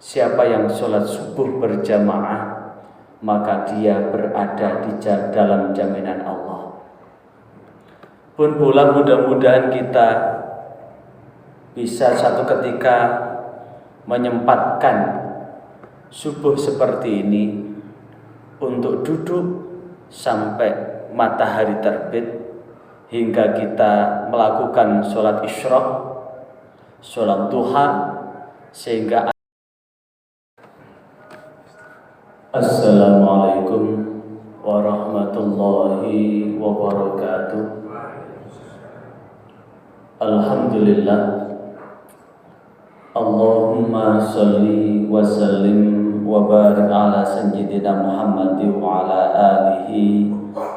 Siapa yang sholat subuh berjamaah, maka dia berada di dalam jaminan Allah. Pun pula mudah-mudahan kita bisa satu ketika menyempatkan subuh seperti ini untuk duduk sampai matahari terbit hingga kita melakukan sholat isyraq, sholat duha, sehingga Assalamualaikum warahmatullahi wabarakatuh. Alhamdulillah, Allahumma sholli wa sallim wa barik ala sayyidina Muhammad wa ala alihi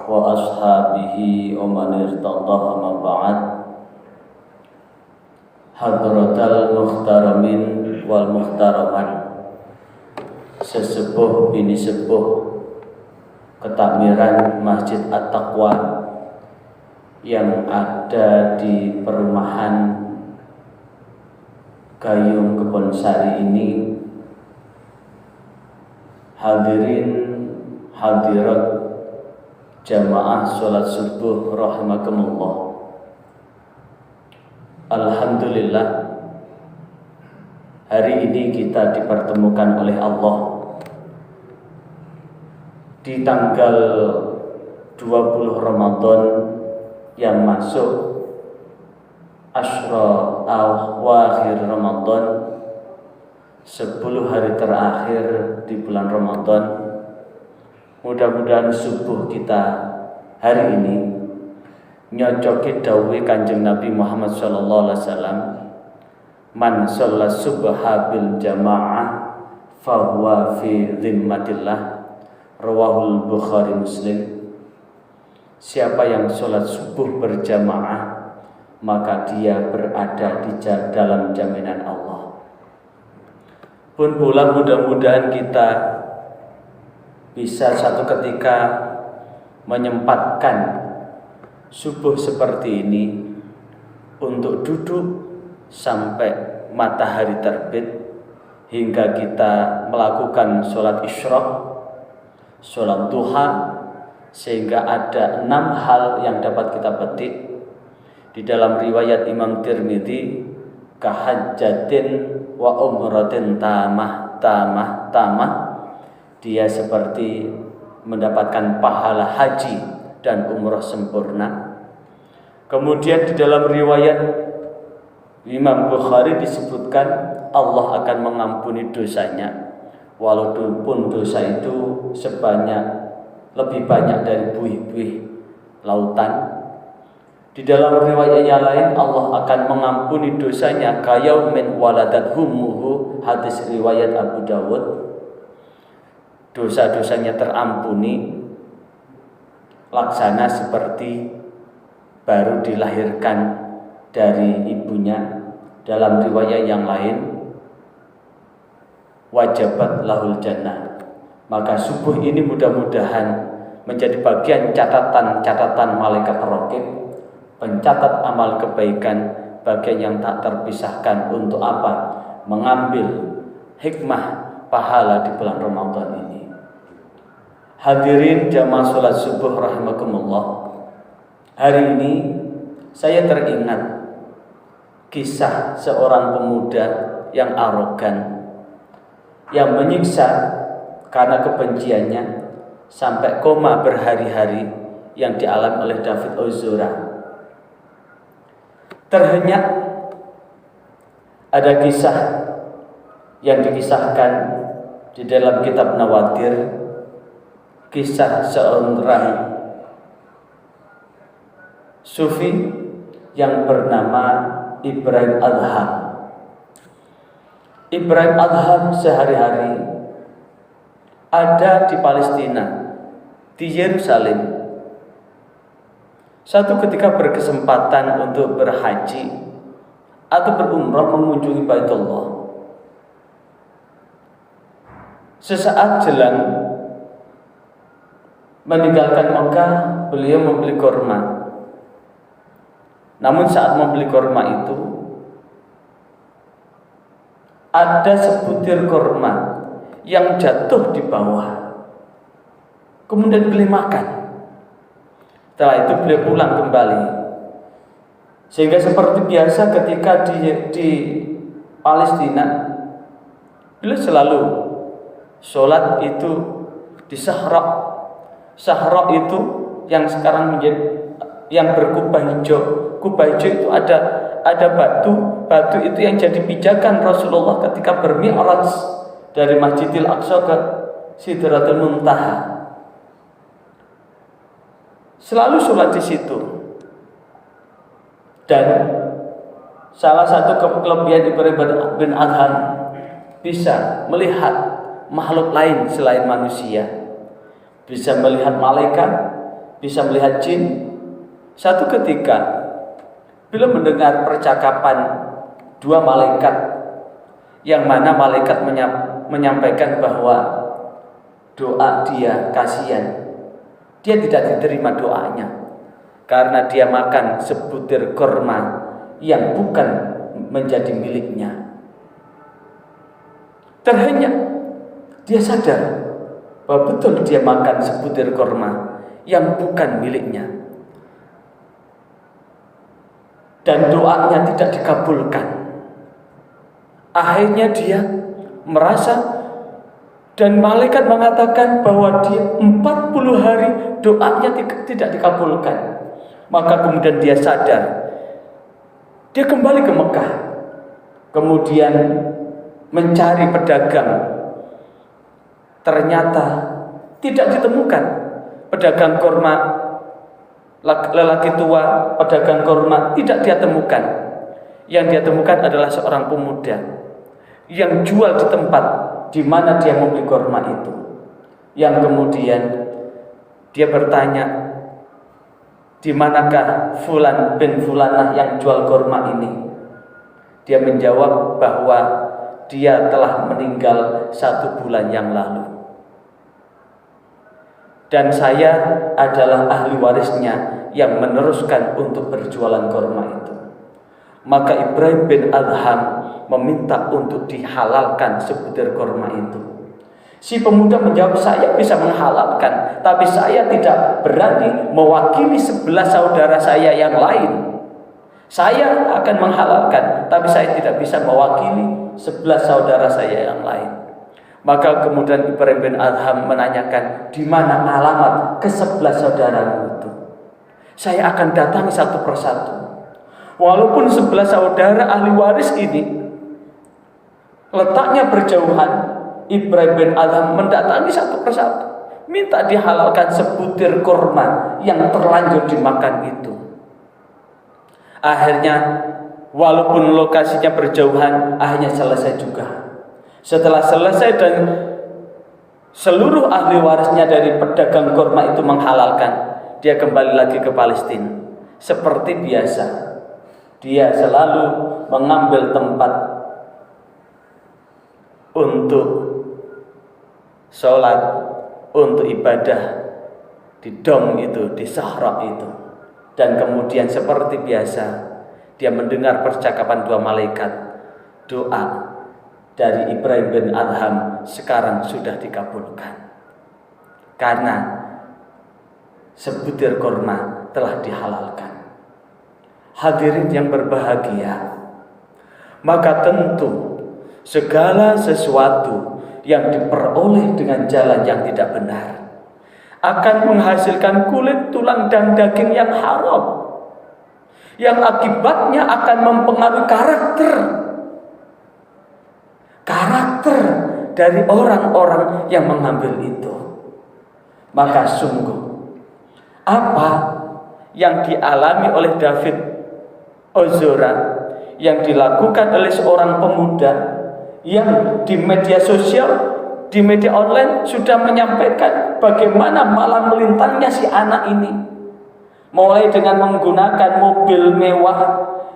wa ashabihi wa man irtadha ma ba'd. Hadratal muhtaramin wal muhtaramat, sesepuh bini sepuh ketakmiran Masjid At-Taqwa yang ada di perumahan Gayung Kebonsari ini, hadirin hadirat jamaah sholat subuh rahimakumullah. Alhamdulillah, hari ini kita dipertemukan oleh Allah di tanggal 20 Ramadan yang masuk Asyra awakhir Ramadan, 10 hari terakhir di bulan Ramadan. Mudah-mudahan subuh kita hari ini nyocoki dawuh Kanjeng Nabi Muhammad sallallahu alaihi wasallam, man sholat subha bil jamaah fahuwa fi dhimmatillah, rawahul Bukhari Muslim. Siapa yang sholat subuh berjamaah, maka dia berada di dalam jaminan Allah. Pun pula mudah-mudahan kita bisa satu ketika menyempatkan subuh seperti ini untuk duduk sampai matahari terbit hingga kita melakukan sholat isyraq, sholat duha, sehingga ada 6 hal yang dapat kita petik di dalam riwayat Imam Tirmidzi, kahajjatin wa umratin tamah. Dia seperti mendapatkan pahala haji dan umrah sempurna. Kemudian di dalam riwayat Imam Bukhari disebutkan Allah akan mengampuni dosanya, walaupun dosa itu lebih banyak dari buih-buih lautan. Di dalam riwayat yang lain Allah akan mengampuni dosanya kayaumin waladat hummuhu, hadis riwayat Abu Dawud. Dosa-dosanya terampuni laksana seperti baru dilahirkan dari ibunya. Dalam riwayat yang lain wajabat lahul jannah. Maka subuh ini mudah-mudahan menjadi bagian catatan malaikat raqib, pencatat amal kebaikan, bagian yang tak terpisahkan untuk apa? Mengambil hikmah pahala di bulan Ramadan ini. Hadirin jamaah sholat subuh rahimakumullah, hari ini saya teringat kisah seorang pemuda yang arogan, yang menyiksa karena kebenciannya sampai koma berhari-hari, yang dialami oleh David Ozora. Terhenyak ada kisah yang dikisahkan di dalam kitab Nawadir, kisah seorang sufi yang bernama Ibrahim Adham. Ibrahim Adham sehari-hari ada di Palestina, di Yerusalem. Satu ketika berkesempatan untuk berhaji atau berumrah mengunjungi Baitullah. Sesaat jelang meninggalkan Mekah, beliau membeli kurma. Namun saat membeli kurma itu, ada sebutir kurma yang jatuh di bawah. Kemudian beliau makan. Setelah itu beliau pulang kembali. Sehingga seperti biasa ketika di Palestina, beliau selalu sholat itu di Sahra. Sahra itu yang sekarang menjadi yang berkubah hijau. Kubah hijau itu ada batu itu yang jadi pijakan Rasulullah ketika bermi'raj dari Masjidil Aqsa ke Sidratul Muntaha. Selalu sholat di situ. Dan salah satu kelebihan Ibrahim bin Adham bisa melihat makhluk lain selain manusia, bisa melihat malaikat, bisa melihat jin. Satu ketika beliau mendengar percakapan dua malaikat, yang mana malaikat menyampaikan bahwa doa dia kasihan, dia tidak diterima doanya karena dia makan sebutir kurma yang bukan menjadi miliknya. Terhenyak, dia sadar bahwa betul dia makan sebutir kurma yang bukan miliknya, dan doanya tidak dikabulkan. Akhirnya dia merasa, dan malaikat mengatakan bahwa dia 40 hari doanya tidak dikabulkan. Maka kemudian dia sadar, dia kembali ke Mekah, kemudian mencari pedagang. Ternyata tidak ditemukan pedagang kurma, lelaki tua pedagang kurma tidak dia temukan. Yang dia temukan adalah seorang pemuda yang jual di tempat di mana dia membeli kurma itu. Yang kemudian dia bertanya, di manakah Fulan bin Fulanah yang jual kurma ini? Dia menjawab bahwa dia telah meninggal 1 bulan yang lalu, dan saya adalah ahli warisnya yang meneruskan untuk berjualan kurma itu. Maka Ibrahim bin Adham meminta untuk dihalalkan sebutir kurma itu. Si pemuda menjawab, saya bisa menghalalkan, tapi saya tidak berani mewakili 11 saudara saya yang lain. Saya akan menghalalkan, tapi saya tidak bisa mewakili 11 saudara saya yang lain. Maka kemudian Ibrahim bin Adham menanyakan, di mana alamat ke-11 saudaramu itu? Saya akan datangi satu persatu. Walaupun 11 saudara ahli waris ini letaknya berjauhan, Ibrahim bin Adham mendatangi satu persatu, minta dihalalkan sebutir kurma yang terlanjur dimakan itu. Akhirnya walaupun lokasinya berjauhan, akhirnya selesai juga. Setelah selesai dan seluruh ahli warisnya dari pedagang kurma itu menghalalkan, dia kembali lagi ke Palestina. Seperti biasa, dia selalu mengambil tempat untuk sholat, untuk ibadah di dom itu, di Sahra itu. Dan kemudian seperti biasa, dia mendengar percakapan dua malaikat. Doa dari Ibrahim bin Adham sekarang sudah dikabulkan, karena sebutir kurma telah dihalalkan. Hadirin yang berbahagia, maka tentu segala sesuatu yang diperoleh dengan jalan yang tidak benar akan menghasilkan kulit, tulang, dan daging yang haram, yang akibatnya akan mempengaruhi karakter dari orang-orang yang mengambil itu. Maka sungguh apa yang dialami oleh David Ozora, yang dilakukan oleh seorang pemuda yang di media sosial, di media online sudah menyampaikan bagaimana malang melintangnya si anak ini, mulai dengan menggunakan mobil mewah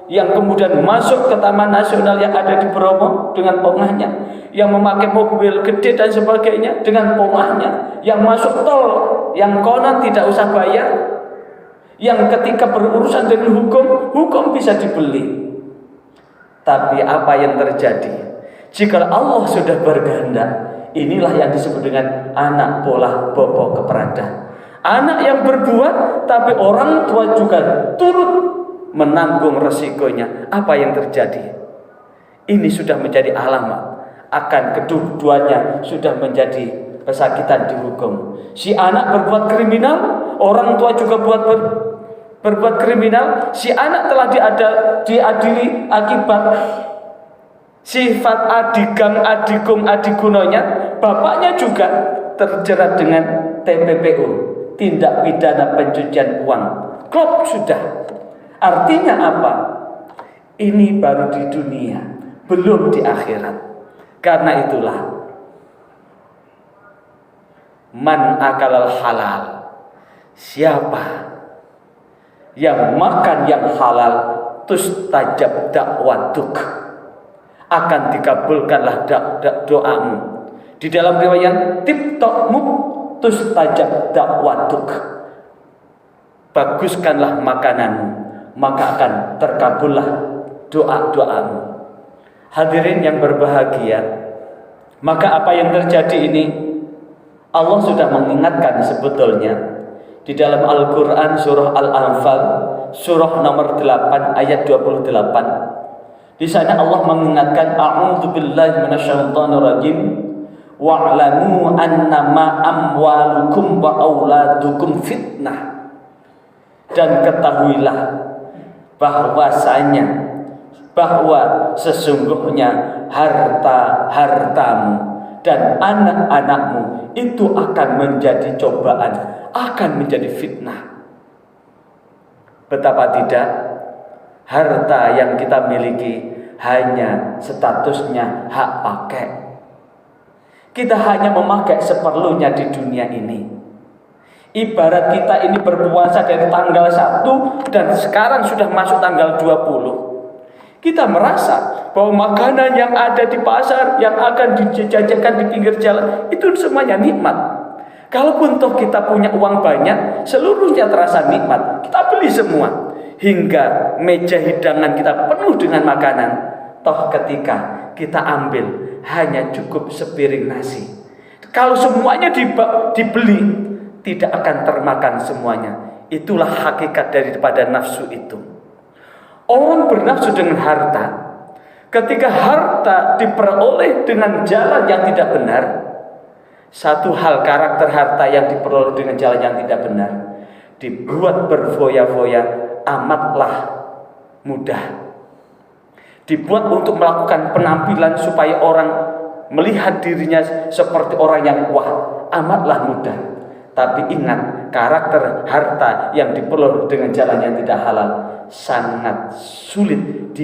yang kemudian masuk ke Taman Nasional yang ada di Bromo dengan pongahnya, yang memakai mobil gede dan sebagainya dengan pongahnya, yang masuk tol yang konon tidak usah bayar, yang ketika berurusan dengan hukum bisa dibeli. Tapi apa yang terjadi? Jika Allah sudah berkehendak, inilah yang disebut dengan anak pola bobo keperada. Anak yang berbuat tapi orang tua juga turut menanggung resikonya. Apa yang terjadi? Ini sudah menjadi alamat akan kedua-duanya sudah menjadi kesakitan dihukum. Si anak berbuat kriminal, orang tua juga berbuat kriminal. Si anak telah diadili akibat sifat adigam, adigum, adigunonya. Bapaknya juga terjerat dengan TPPU, tindak pidana pencucian uang. Klop sudah. Artinya apa? Ini baru di dunia, belum di akhirat. Karena itulah man akalal halal, siapa yang makan yang halal, tustajab dakwatuk, akan dikabulkanlah doamu. Di dalam riwayat tiptokmu tustajab dakwatuk, baguskanlah makananmu, maka akan terkabullah doa-doamu. Hadirin yang berbahagia, maka apa yang terjadi ini Allah sudah mengingatkan sebetulnya di dalam Al-Quran surah Al-Anfal surah nomor 8 ayat 28. Di sana Allah mengingatkan, a'udzubillahi minasyaitonirrajim, wa'lamu annama amwalukum wa auladukum fitnah, dan ketahuilah bahwa sesungguhnya hartamu dan anak-anakmu itu akan menjadi cobaan, akan menjadi fitnah. Betapa tidak, harta yang kita miliki hanya statusnya hak pakai. Kita hanya memakai seperlunya di dunia ini. Ibarat kita ini berpuasa dari tanggal 1 dan sekarang sudah masuk tanggal 20. Kita merasa bahwa makanan yang ada di pasar, yang akan dijajakan di pinggir jalan, itu semuanya nikmat. Kalaupun toh kita punya uang banyak, seluruhnya terasa nikmat. Kita beli semua, hingga meja hidangan kita penuh dengan makanan. Toh ketika kita ambil, hanya cukup sepiring nasi. Kalau semuanya dibeli, tidak akan termakan semuanya. Itulah hakikat daripada nafsu itu. Orang bernafsu dengan harta. Ketika harta diperoleh dengan jalan yang tidak benar, satu hal karakter harta yang diperoleh dengan jalan yang tidak benar, dibuat berfoya-foya amatlah mudah. Dibuat untuk melakukan penampilan supaya orang melihat dirinya seperti orang yang wah, amatlah mudah. Tapi ingat, karakter harta yang diperoleh dengan jalan yang tidak halal sangat sulit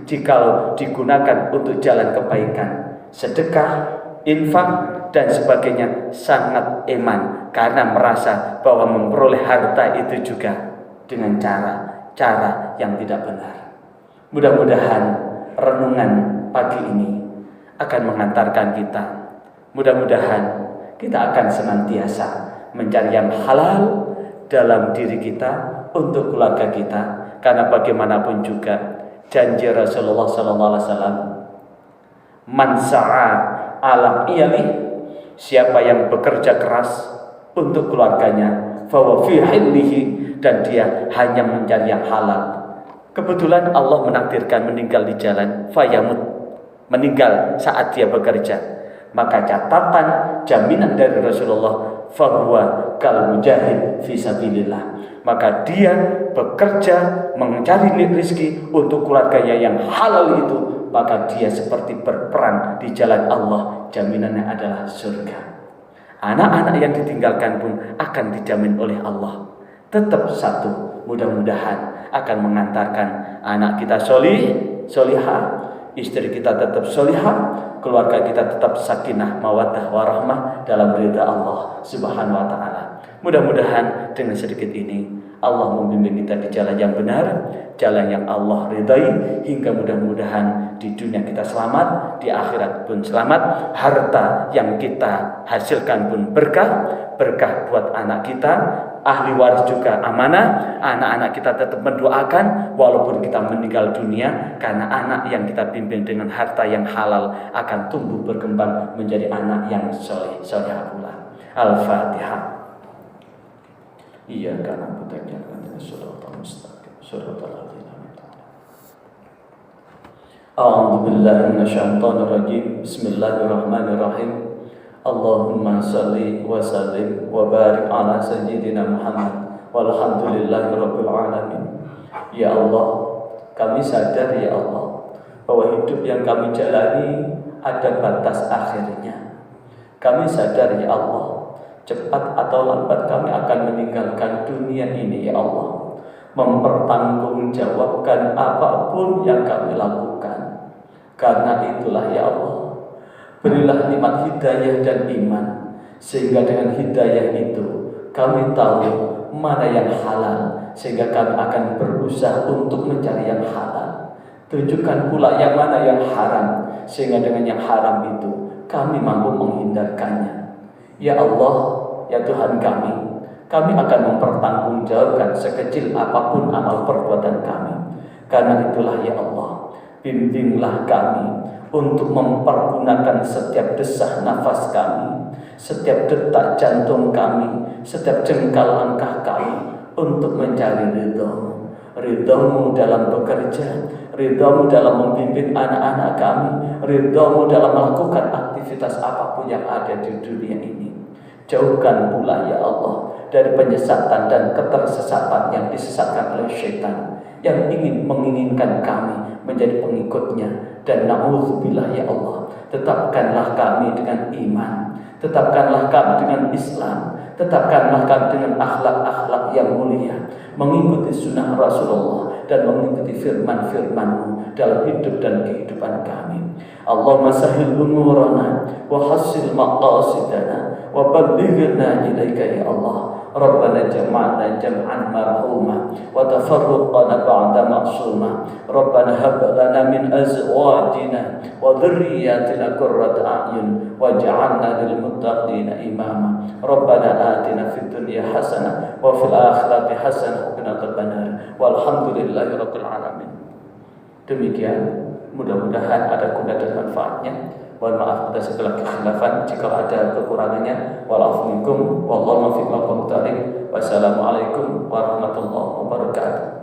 jikalau digunakan untuk jalan kebaikan, sedekah, infak dan sebagainya, sangat eman karena merasa bahwa memperoleh harta itu juga dengan cara yang tidak benar. Mudah-mudahan renungan pagi ini akan mengantarkan kita, mudah-mudahan kita akan senantiasa mencari yang halal dalam diri kita, untuk keluarga kita, karena bagaimanapun juga janji Rasulullah SAW, man sa'a ala iyali, siapa yang bekerja keras untuk keluarganya, fawa fi hillihi, dan dia hanya mencari yang halal. Kebetulan Allah menakdirkan meninggal di jalan, fayamut, meninggal saat dia bekerja, maka catatan jaminan dari Rasulullah, fahuwa kal mujahid fi sabilillah, maka dia bekerja mencari rezeki untuk keluarganya yang halal itu, maka dia seperti berperang di jalan Allah, jaminannya adalah surga. Anak-anak yang ditinggalkan pun akan dijamin oleh Allah. Tetap satu, mudah-mudahan akan mengantarkan anak kita solihah, istri kita tetap solihah, keluarga kita tetap sakinah, mawaddah, warahmah dalam ridha Allah Subhanahu wa ta'ala. Mudah-mudahan dengan sedikit ini Allah membimbing kita di jalan yang benar, jalan yang Allah ridai, hingga mudah-mudahan di dunia kita selamat, di akhirat pun selamat, harta yang kita hasilkan pun berkah buat anak kita, ahli waris juga amanah. Anak-anak kita tetap mendoakan walaupun kita meninggal dunia, karena anak yang kita pimpin dengan harta yang halal akan tumbuh berkembang menjadi anak yang soleh pula. Al-Fatihah. Iyyaka na'budu wa iyyaka nasta'in shiratal mustaqim shiratal ladzina an'amta 'alaihim. A'udzu billahi minasyaitonir rajim. Bismillahirrahmanirrahim. Allahumma shalli wa sallim wa barik ala sayyidina Muhammad walhamdulillahi rabbil alamin. Ya Allah, kami sadar ya Allah bahwa hidup yang kami jalani ada batas akhirnya. Kami sadar ya Allah, cepat atau lambat kami akan meninggalkan dunia ini ya Allah. Mempertanggungjawabkan apapun yang kami lakukan. Karena itulah ya Allah, berilah nikmat hidayah dan iman, sehingga dengan hidayah itu kami tahu mana yang halal, sehingga kami akan berusaha untuk mencari yang halal. Tunjukkan pula yang mana yang haram, sehingga dengan yang haram itu kami mampu menghindarkannya. Ya Allah, ya Tuhan kami akan mempertanggungjawabkan sekecil apapun amal perbuatan kami. Karena itulah ya Allah, bimbinglah kami untuk mempergunakan setiap desah nafas kami, setiap detak jantung kami, setiap jengkal langkah kami untuk mencari ridho-Mu. Ridho-Mu dalam bekerja, ridho-Mu dalam membimbing anak-anak kami, ridho-Mu dalam melakukan aktivitas apapun yang ada di dunia ini. Jauhkan pula ya Allah dari penyesatan dan ketersesatan yang disesatkan oleh syaitan yang ingin menginginkan kami menjadi pengikutnya. Dan na'udzubillah ya Allah, tetapkanlah kami dengan iman, tetapkanlah kami dengan Islam, tetapkanlah kami dengan akhlak-akhlak yang mulia, mengikuti sunnah Rasulullah dan mengikuti firman-firman-Mu dalam hidup dan kehidupan kami. Allahumma sahil umurana wa hassil maqasidana wa ballighna ilaika ya Allah. Rabbana jama'na jam'an marhuma wa tafarraqna ba'da ma'suma. Rabbana hab lana min azwajina wa dhurriyyatina qurrata a'yun waj'alna lil muttaqina imama. Rabbana atina fid dunya hasanah wa fil akhirati hasanah wa qina adzabannar. Walhamdulillahi rabbil alamin. Demikian, mudah-mudahan ada guna dan manfaatnya. Mohon maaf atas segala kekhilafan jika ada kekurangannya. Wa'alaikum warahmatullahi wabarakatuh. Wassalamualaikum warahmatullahi wabarakatuh.